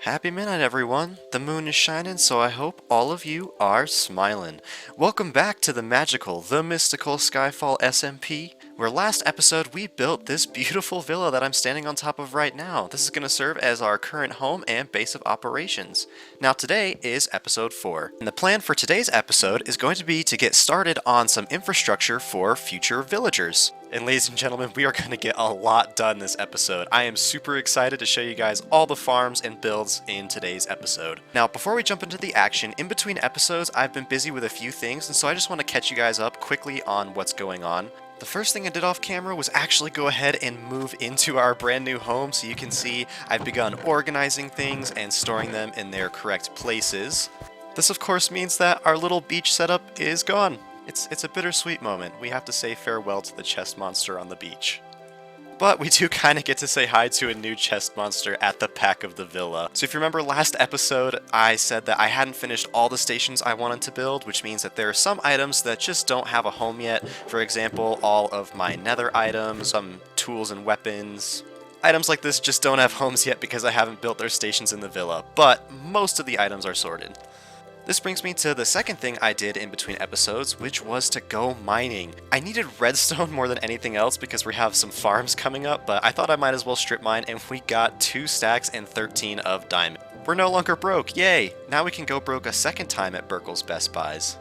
Happy midnight, everyone. The moon is shining, so I hope all of you are smiling. Welcome back to the magical, the mystical Skyfall SMP, where last episode we built this beautiful villa that I'm standing on top of right now. This is going to serve as our current home and base of operations. Now today is episode 4, and the plan for today's episode is going to be to get started on some infrastructure for future villagers. And ladies and gentlemen, we are going to get a lot done this episode. I am super excited to show you guys all the farms and builds in today's episode. Now, before we jump into the action, in between episodes, I've been busy with a few things, and so I just want to catch you guys up quickly on what's going on. The first thing I did off camera was actually go ahead and move into our brand new home, so you can see I've begun organizing things and storing them in their correct places. This of course means that our little beach setup is gone. It's a bittersweet moment. We have to say farewell to the chest monster on the beach. But we do kind of get to say hi to a new chest monster at the back of the villa. So if you remember last episode, I said that I hadn't finished all the stations I wanted to build, which means that there are some items that just don't have a home yet. For example, all of my nether items, some tools and weapons. Items like this just don't have homes yet because I haven't built their stations in the villa, but most of the items are sorted. This brings me to the second thing I did in between episodes, which was to go mining. I needed redstone more than anything else because we have some farms coming up, but I thought I might as well strip mine, and we got 2 stacks and 13 of diamond. We're no longer broke, yay! Now we can go broke a second time at Burkle's Best Buys.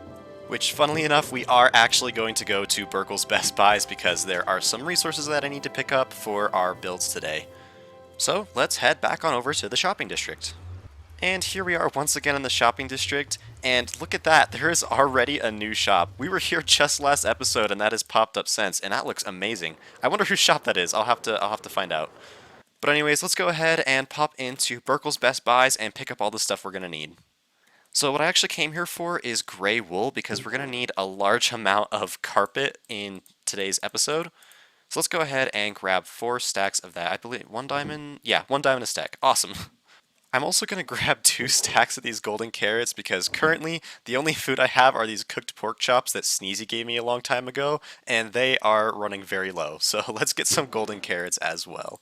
Which, funnily enough, we are actually going to go to Burkle's Best Buys because there are some resources that I need to pick up for our builds today. So let's head back on over to the shopping district. And here we are once again in the shopping district, and look at that, there is already a new shop. We were here just last episode and that has popped up since, and that looks amazing. I wonder whose shop that is. I'll have to find out. But anyways, let's go ahead and pop into Burkle's Best Buys and pick up all the stuff we're gonna need. So what I actually came here for is gray wool because we're gonna need a large amount of carpet in today's episode. So let's go ahead and grab 4 stacks of that. I believe 1 diamond? Yeah, 1 diamond a stack. Awesome. I'm also going to grab 2 stacks of these golden carrots because currently the only food I have are these cooked pork chops that Sneezy gave me a long time ago, and they are running very low. So let's get some golden carrots as well.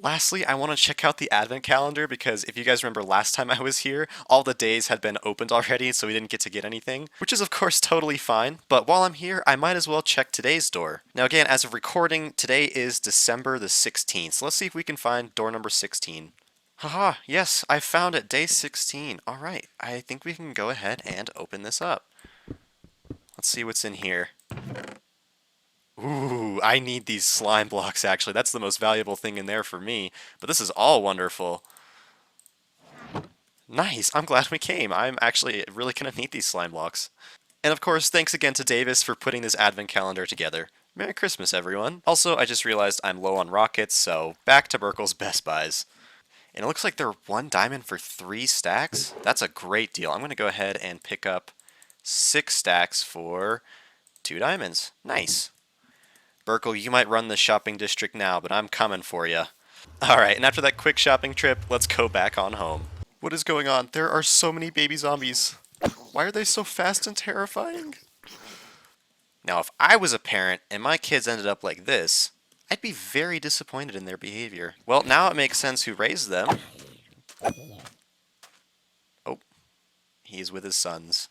Lastly, I want to check out the advent calendar because if you guys remember last time I was here, all the days had been opened already, so we didn't get to get anything, which is of course totally fine, but while I'm here, I might as well check today's door. Now again, as of recording, today is December the 16th, so let's see if we can find door number 16. Haha, yes, I found it, day 16. Alright, I think we can go ahead and open this up. Let's see what's in here. Ooh, I need these slime blocks actually. That's the most valuable thing in there for me. But this is all wonderful. Nice, I'm glad we came. I'm actually really gonna need these slime blocks. And of course, thanks again to Davis for putting this advent calendar together. Merry Christmas, everyone. Also, I just realized I'm low on rockets, so back to Burkle's Best Buys. And it looks like they're 1 diamond for 3 stacks. That's a great deal. I'm gonna go ahead and pick up 6 stacks for 2 diamonds. Nice. Burkle, you might run the shopping district now, but I'm coming for you. Alright, and after that quick shopping trip, let's go back on home. What is going on? There are so many baby zombies. Why are they so fast and terrifying? Now, if I was a parent and my kids ended up like this, I'd be very disappointed in their behavior. Well, now it makes sense who raised them. Oh, he's with his sons.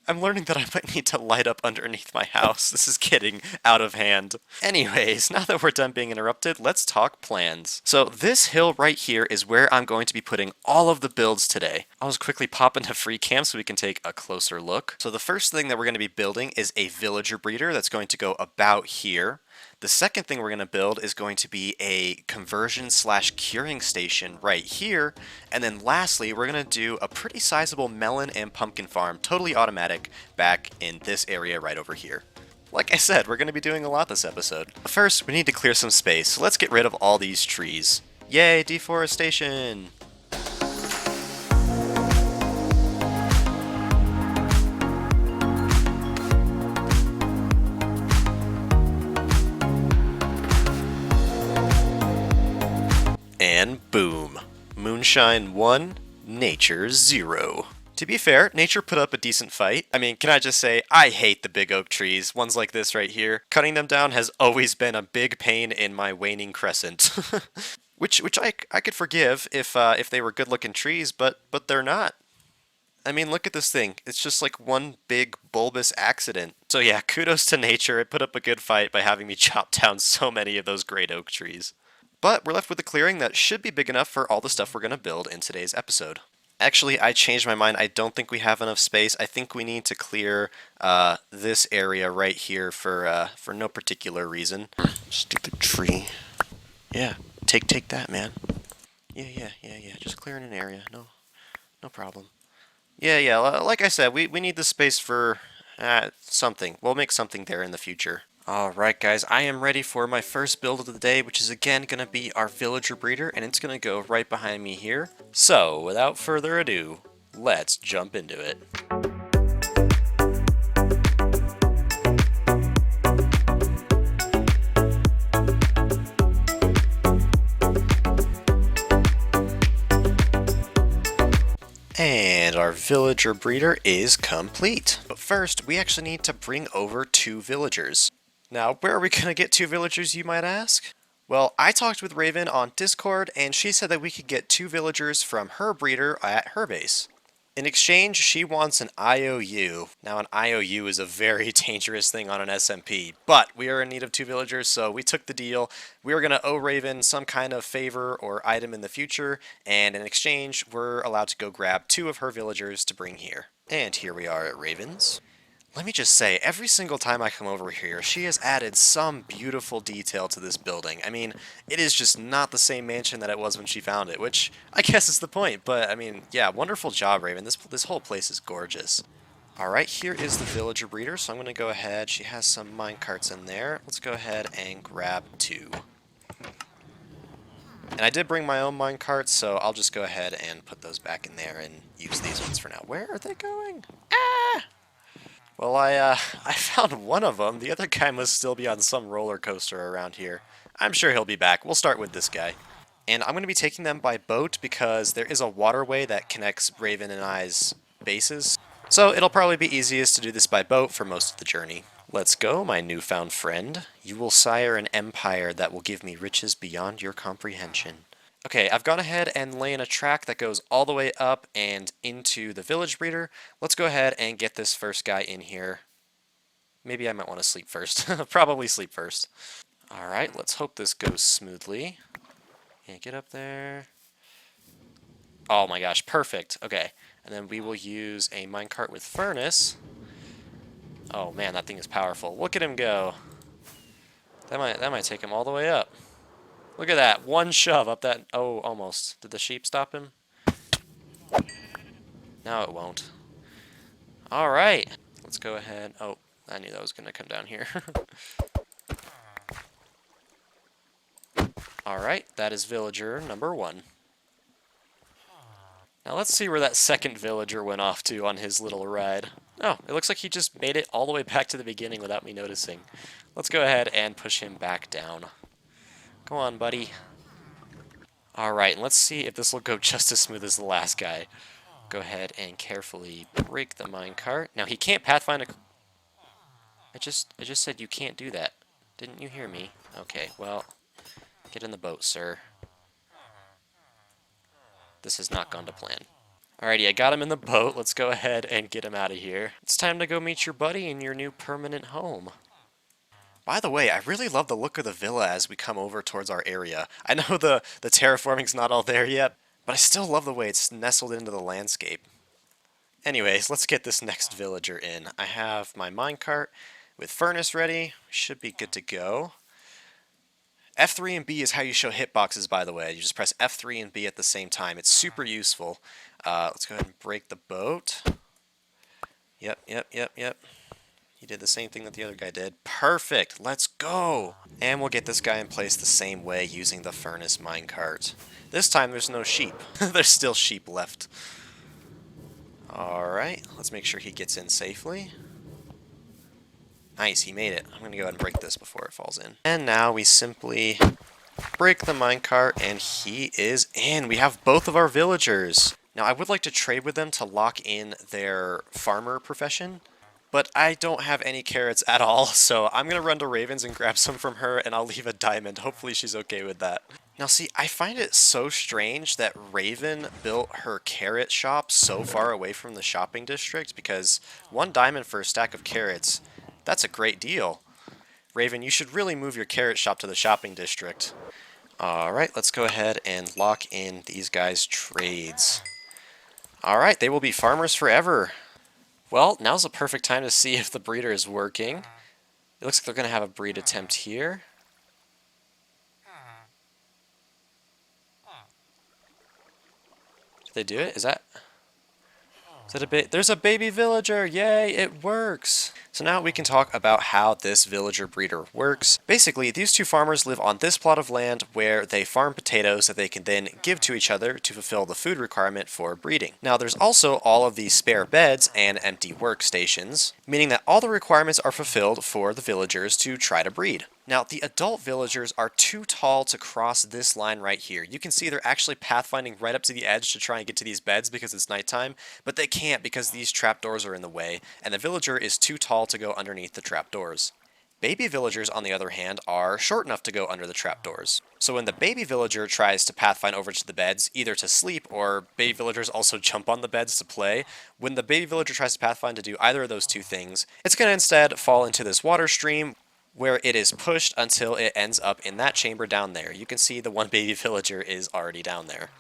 I'm learning that I might need to light up underneath my house. This is getting out of hand. Anyways, now that we're done being interrupted, let's talk plans. So this hill right here is where I'm going to be putting all of the builds today. I'll just quickly pop into free camp so we can take a closer look. So the first thing that we're going to be building is a villager breeder that's going to go about here. The second thing we're going to build is going to be a conversion/curing station right here. And then lastly, we're going to do a pretty sizable melon and pumpkin farm, totally automatic, back in this area right over here. Like I said, we're going to be doing a lot this episode. First, we need to clear some space, so let's get rid of all these trees. Yay, deforestation! And boom. Moonshine 1, nature 0. To be fair, nature put up a decent fight. I mean, can I just say, I hate the big oak trees, ones like this right here. Cutting them down has always been a big pain in my waning crescent. Which I could forgive if they were good-looking trees, but they're not. I mean, look at this thing. It's just like one big bulbous accident. So yeah, kudos to nature. It put up a good fight by having me chop down so many of those great oak trees. But we're left with a clearing that should be big enough for all the stuff we're going to build in today's episode. Actually, I changed my mind. I don't think we have enough space. I think we need to clear this area right here for no particular reason. Stupid tree. Yeah, take that, man. Yeah. Just clearing an area. No problem. Yeah. Like I said, we need the space for something. We'll make something there in the future. Alright guys, I am ready for my first build of the day, which is again going to be our villager breeder, and it's going to go right behind me here. So, without further ado, let's jump into it. And our villager breeder is complete. But first, we actually need to bring over 2 villagers. Now, where are we going to get 2 villagers, you might ask? Well, I talked with Raven on Discord, and she said that we could get 2 villagers from her breeder at her base. In exchange, she wants an IOU. Now, an IOU is a very dangerous thing on an SMP, but we are in need of 2 villagers, so we took the deal. We were going to owe Raven some kind of favor or item in the future, and in exchange, we're allowed to go grab 2 of her villagers to bring here. And here we are at Raven's. Let me just say, every single time I come over here, she has added some beautiful detail to this building. I mean, it is just not the same mansion that it was when she found it, which I guess is the point. But, I mean, yeah, wonderful job, Raven. This whole place is gorgeous. Alright, here is the villager breeder, so I'm going to go ahead. She has some minecarts in there. Let's go ahead and grab 2. And I did bring my own minecarts, so I'll just go ahead and put those back in there and use these ones for now. Where are they going? Ah! Well, I found one of them. The other guy must still be on some roller coaster around here. I'm sure he'll be back. We'll start with this guy. And I'm going to be taking them by boat because there is a waterway that connects Raven and I's bases. So it'll probably be easiest to do this by boat for most of the journey. Let's go, my newfound friend. You will sire an empire that will give me riches beyond your comprehension. Okay, I've gone ahead and laid a track that goes all the way up and into the village breeder. Let's go ahead and get this first guy in here. Maybe I might want to sleep first. Probably sleep first. Alright, let's hope this goes smoothly. Yeah, get up there. Oh my gosh, perfect. Okay, and then we will use a minecart with furnace. Oh man, that thing is powerful. Look at him go. That might take him all the way up. Look at that. One shove up that... Oh, almost. Did the sheep stop him? No, it won't. Alright. Let's go ahead. Oh, I knew that was going to come down here. Alright, that is villager number 1. Now let's see where that second villager went off to on his little ride. Oh, it looks like he just made it all the way back to the beginning without me noticing. Let's go ahead and push him back down. Come on, buddy. Alright, let's see if this will go just as smooth as the last guy. Go ahead and carefully break the minecart. Now, he can't pathfind a... I just said you can't do that. Didn't you hear me? Okay, well, get in the boat, sir. This has not gone to plan. Alrighty, I got him in the boat. Let's go ahead and get him out of here. It's time to go meet your buddy in your new permanent home. By the way, I really love the look of the villa as we come over towards our area. I know the terraforming's not all there yet, but I still love the way it's nestled into the landscape. Anyways, let's get this next villager in. I have my minecart with furnace ready. Should be good to go. F3 and B is how you show hitboxes, by the way. You just press F3 and B at the same time. It's super useful. Let's go ahead and break the boat. Yep. He did the same thing that the other guy did. Perfect! Let's go! And we'll get this guy in place the same way using the furnace minecart. This time there's no sheep. There's still sheep left. Alright, let's make sure he gets in safely. Nice, he made it. I'm going to go ahead and break this before it falls in. And now we simply break the minecart and he is in. We have both of our villagers. Now I would like to trade with them to lock in their farmer profession. But I don't have any carrots at all, so I'm going to run to Ravens and grab some from her, and I'll leave a diamond. Hopefully she's okay with that. Now see, I find it so strange that Raven built her carrot shop so far away from the shopping district because 1 diamond for a stack of carrots, that's a great deal. Raven, you should really move your carrot shop to the shopping district. Alright, let's go ahead and lock in these guys' trades. Alright, they will be farmers forever. Well, now's the perfect time to see if the breeder is working. It looks like they're going to have a breed attempt here. Did they do it? Is that a there's a baby villager! Yay, it works! So now we can talk about how this villager breeder works. Basically, these two farmers live on this plot of land where they farm potatoes that they can then give to each other to fulfill the food requirement for breeding. Now there's also all of these spare beds and empty workstations, meaning that all the requirements are fulfilled for the villagers to try to breed. Now, the adult villagers are too tall to cross this line right here. You can see they're actually pathfinding right up to the edge to try and get to these beds because it's nighttime, but they can't because these trapdoors are in the way, and the villager is too tall to go underneath the trapdoors. Baby villagers, on the other hand, are short enough to go under the trapdoors. So when the baby villager tries to pathfind over to the beds, either to sleep or baby villagers also jump on the beds to play, when the baby villager tries to pathfind to do either of those two things, it's going to instead fall into this water stream, where it is pushed until it ends up in that chamber down there. You can see the one baby villager is already down there.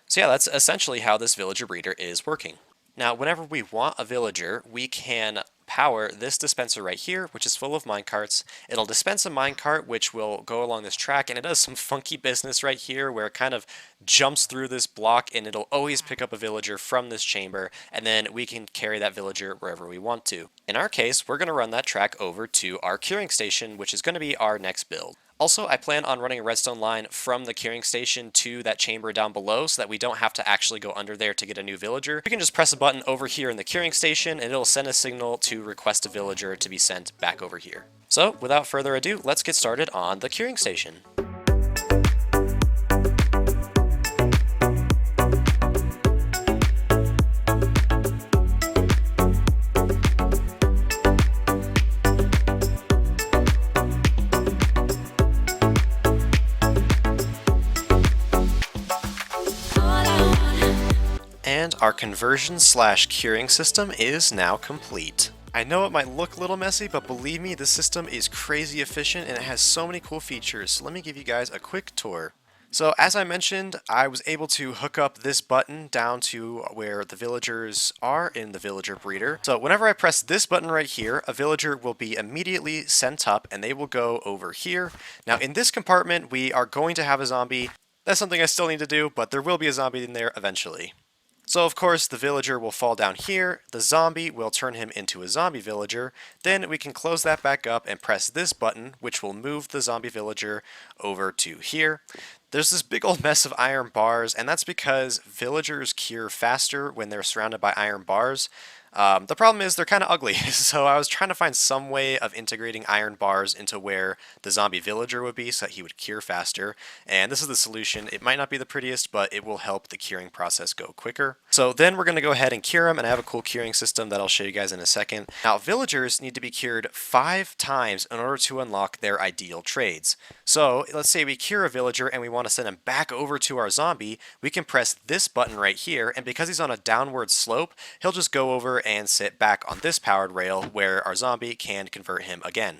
So yeah, that's essentially how this villager breeder is working. Now, whenever we want a villager, we can power this dispenser right here, which is full of minecarts. It'll dispense a minecart, which will go along this track, and it does some funky business right here, where it kind of jumps through this block, and it'll always pick up a villager from this chamber, and then we can carry that villager wherever we want to. In our case, we're going to run that track over to our curing station, which is going to be our next build. Also, I plan on running a redstone line from the curing station to that chamber down below so that we don't have to actually go under there to get a new villager. We can just press a button over here in the curing station and it'll send a signal to request a villager to be sent back over here. So, without further ado, let's get started on the curing station. And our conversion/curing system is now complete. I know it might look a little messy, but believe me, this system is crazy efficient and it has so many cool features. So let me give you guys a quick tour. So as I mentioned, I was able to hook up this button down to where the villagers are in the villager breeder. So whenever I press this button right here, a villager will be immediately sent up and they will go over here. Now in this compartment, we are going to have a zombie. That's something I still need to do, but there will be a zombie in there eventually. So of course the villager will fall down here, the zombie will turn him into a zombie villager, then we can close that back up and press this button, which will move the zombie villager over to here. There's this big old mess of iron bars, and that's because villagers cure faster when they're surrounded by iron bars. The problem is they're kind of ugly, so I was trying to find some way of integrating iron bars into where the zombie villager would be so that he would cure faster, and this is the solution. It might not be the prettiest, but it will help the curing process go quicker. So then we're going to go ahead and cure them, and I have a cool curing system that I'll show you guys in a second. Now, villagers need to be cured 5 times in order to unlock their ideal trades. So let's say we cure a villager and we want to send him back over to our zombie, we can press this button right here, and because he's on a downward slope, he'll just go over and sit back on this powered rail where our zombie can convert him again.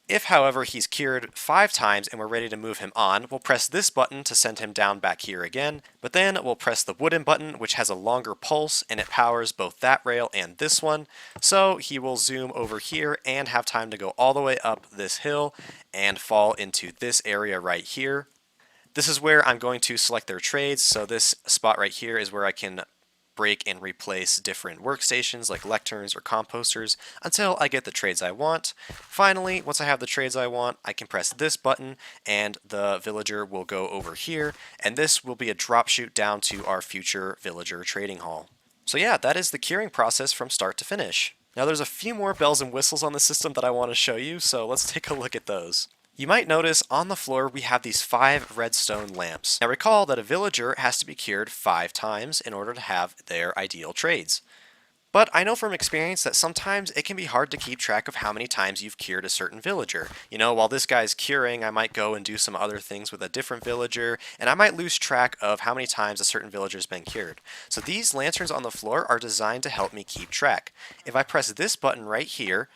If, however, he's cured 5 times and we're ready to move him on, we'll press this button to send him down back here again, but then we'll press the wooden button, which has a longer pulse, and it powers both that rail and this one, so he will zoom over here and have time to go all the way up this hill and fall into this area right here. This is where I'm going to select their trades, so this spot right here is where I can break and replace different workstations like lecterns or composters until I get the trades I want. Finally, once I have the trades I want, I can press this button and the villager will go over here, and this will be a drop chute down to our future villager trading hall. So yeah, that is the curing process from start to finish. Now there's a few more bells and whistles on the system that I want to show you, so let's take a look at those. You might notice on the floor we have these 5 redstone lamps. Now recall that a villager has to be cured 5 times in order to have their ideal trades. But I know from experience that sometimes it can be hard to keep track of how many times you've cured a certain villager. You know, while this guy's curing, I might go and do some other things with a different villager, and I might lose track of how many times a certain villager's been cured. So these lanterns on the floor are designed to help me keep track. If I press this button right here,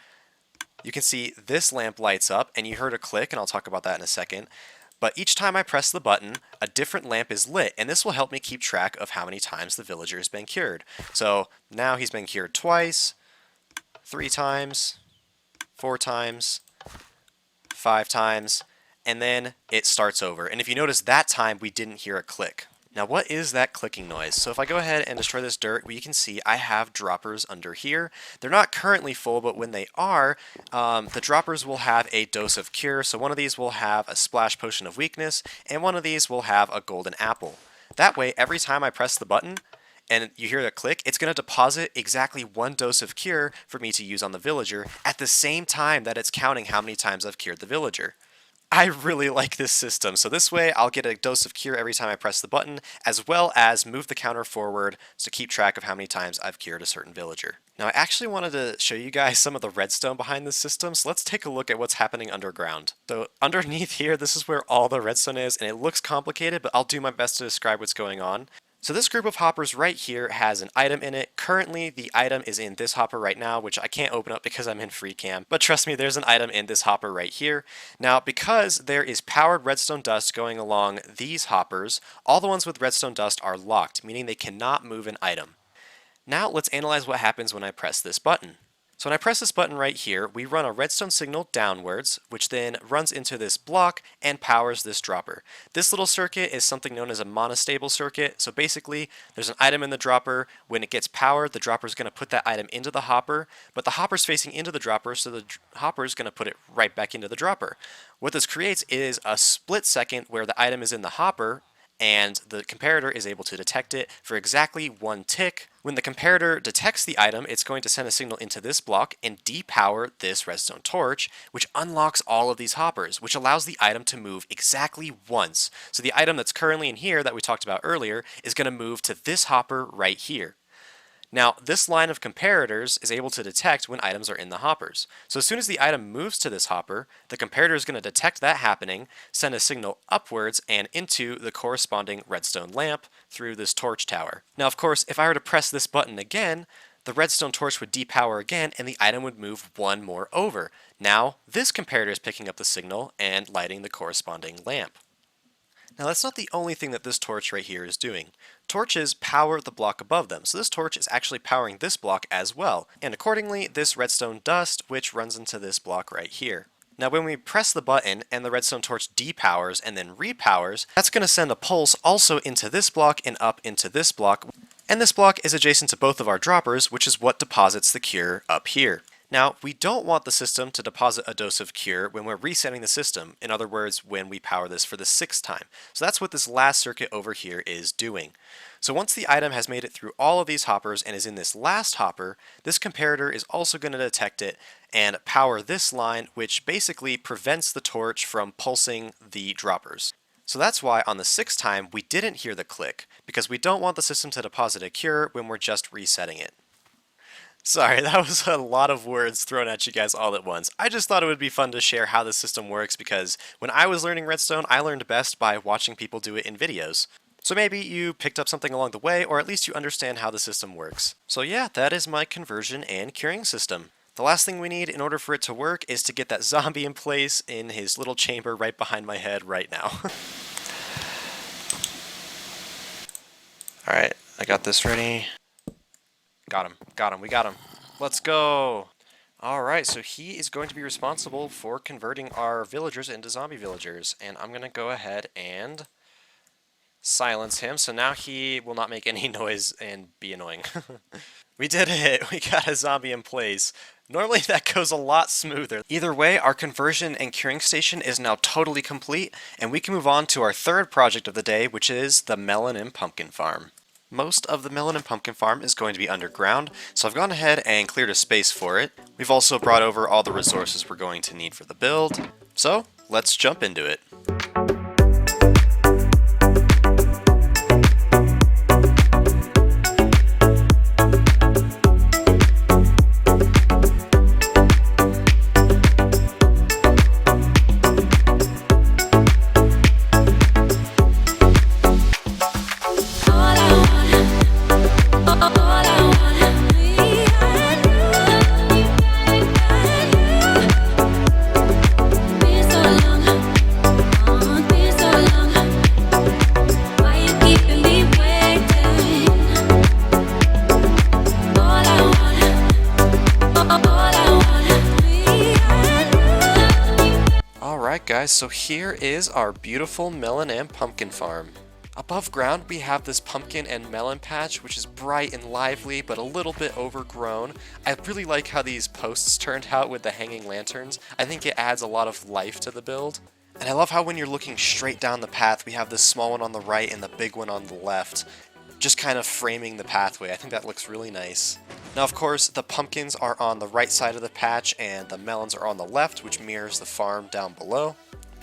you can see this lamp lights up, and you heard a click, and I'll talk about that in a second. But each time I press the button, a different lamp is lit, and this will help me keep track of how many times the villager has been cured. So now he's been cured twice, 3 times, 4 times, 5 times, and then it starts over. And if you notice, that time we didn't hear a click. Now what is that clicking noise? So if I go ahead and destroy this dirt, you can see I have droppers under here. They're not currently full, but when they are, the droppers will have a dose of cure. So one of these will have a splash potion of weakness, and one of these will have a golden apple. That way, every time I press the button, and you hear the click, it's going to deposit exactly 1 dose of cure for me to use on the villager at the same time that it's counting how many times I've cured the villager. I really like this system, so this way I'll get a dose of cure every time I press the button, as well as move the counter forward to keep track of how many times I've cured a certain villager. Now I actually wanted to show you guys some of the redstone behind this system, so let's take a look at what's happening underground. So underneath here, this is where all the redstone is, and it looks complicated, but I'll do my best to describe what's going on. So this group of hoppers right here has an item in it. Currently, the item is in this hopper right now, which I can't open up because I'm in free cam. But trust me, there's an item in this hopper right here. Now, because there is powered redstone dust going along these hoppers, all the ones with redstone dust are locked, meaning they cannot move an item. Now, let's analyze what happens when I press this button. So when I press this button right here, we run a redstone signal downwards, which then runs into this block and powers this dropper. This little circuit is something known as a monostable circuit. So basically, there's an item in the dropper. When it gets powered, the dropper is going to put that item into the hopper, but the hopper's facing into the dropper, so the hopper is going to put it right back into the dropper. What this creates is a split second where the item is in the hopper, and the comparator is able to detect it for exactly 1 tick. When the comparator detects the item, it's going to send a signal into this block and depower this redstone torch, which unlocks all of these hoppers, which allows the item to move exactly once. So the item that's currently in here that we talked about earlier is going to move to this hopper right here. Now, this line of comparators is able to detect when items are in the hoppers. So as soon as the item moves to this hopper, the comparator is going to detect that happening, send a signal upwards and into the corresponding redstone lamp through this torch tower. Now, of course, if I were to press this button again, the redstone torch would depower again and the item would move 1 more over. Now, this comparator is picking up the signal and lighting the corresponding lamp. Now that's not the only thing that this torch right here is doing. Torches power the block above them, so this torch is actually powering this block as well, and accordingly this redstone dust which runs into this block right here. Now when we press the button and the redstone torch depowers and then repowers, that's going to send a pulse also into this block and up into this block, and this block is adjacent to both of our droppers, which is what deposits the cure up here. Now, we don't want the system to deposit a dose of cure when we're resetting the system, in other words, when we power this for the 6th time. So that's what this last circuit over here is doing. So once the item has made it through all of these hoppers and is in this last hopper, this comparator is also going to detect it and power this line, which basically prevents the torch from pulsing the droppers. So that's why on the 6th time we didn't hear the click, because we don't want the system to deposit a cure when we're just resetting it. Sorry, that was a lot of words thrown at you guys all at once. I just thought it would be fun to share how the system works because when I was learning redstone, I learned best by watching people do it in videos. So maybe you picked up something along the way, or at least you understand how the system works. So yeah, that is my conversion and curing system. The last thing we need in order for it to work is to get that zombie in place in his little chamber right behind my head right now. Alright, I got this ready. Got him, we got him. Let's go! Alright, so he is going to be responsible for converting our villagers into zombie villagers, and I'm going to go ahead and silence him, so now he will not make any noise and be annoying. We did it! We got a zombie in place. Normally that goes a lot smoother. Either way, our conversion and curing station is now totally complete, and we can move on to our 3rd project of the day, which is the melon and pumpkin farm. Most of the melon and pumpkin farm is going to be underground, so I've gone ahead and cleared a space for it. We've also brought over all the resources we're going to need for the build, so let's jump into it. guys, so here is our beautiful melon and pumpkin farm. Above ground we have this pumpkin and melon patch, which is bright and lively but a little bit overgrown. I really like how these posts turned out with the hanging lanterns. I think it adds a lot of life to the build. And I love how when you're looking straight down the path, we have this small one on the right and the big one on the left, just kind of framing the pathway. I think that looks really nice. Now, of course, the pumpkins are on the right side of the patch and the melons are on the left, which mirrors the farm down below.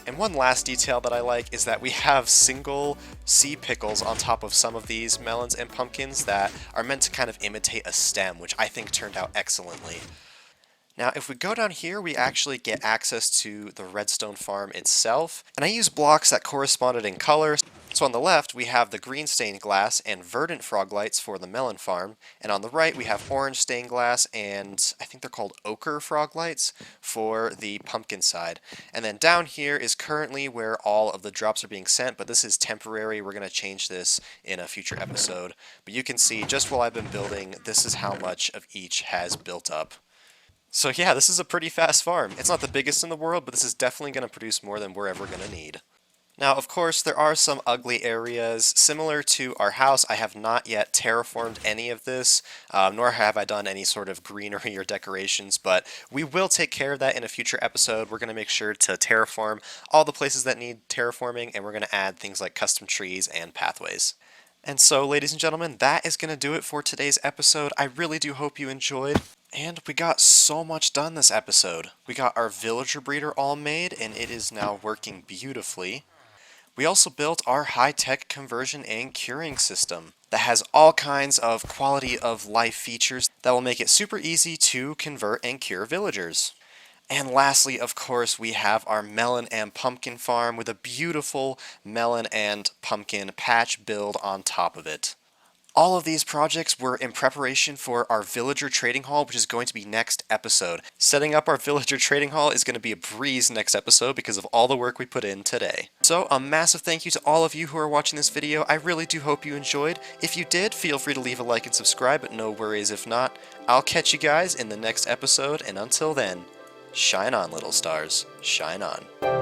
And one last detail that I like is that we have single sea pickles on top of some of these melons and pumpkins that are meant to kind of imitate a stem, which I think turned out excellently. Now, if we go down here, we actually get access to the redstone farm itself, and I use blocks that corresponded in color. So on the left, we have the green stained glass and verdant frog lights for the melon farm, and on the right, we have orange stained glass and I think they're called ochre frog lights for the pumpkin side. And then down here is currently where all of the drops are being sent, but this is temporary. We're going to change this in a future episode. But you can see, just while I've been building, this is how much of each has built up. So yeah, this is a pretty fast farm. It's not the biggest in the world, but this is definitely going to produce more than we're ever going to need. Now, of course, there are some ugly areas. Similar to our house, I have not yet terraformed any of this, nor have I done any sort of greenery or decorations, but we will take care of that in a future episode. We're going to make sure to terraform all the places that need terraforming, and we're going to add things like custom trees and pathways. And so, ladies and gentlemen, that is going to do it for today's episode. I really do hope you enjoyed. And we got so much done this episode. We got our villager breeder all made, and it is now working beautifully. We also built our high-tech conversion and curing system that has all kinds of quality of life features that will make it super easy to convert and cure villagers. And lastly, of course, we have our melon and pumpkin farm with a beautiful melon and pumpkin patch build on top of it. All of these projects were in preparation for our villager trading hall, which is going to be next episode. Setting up our villager trading hall is going to be a breeze next episode because of all the work we put in today. So a massive thank you to all of you who are watching this video. I really do hope you enjoyed. If you did, feel free to leave a like and subscribe, but no worries if not. I'll catch you guys in the next episode, and until then, shine on, little stars. Shine on.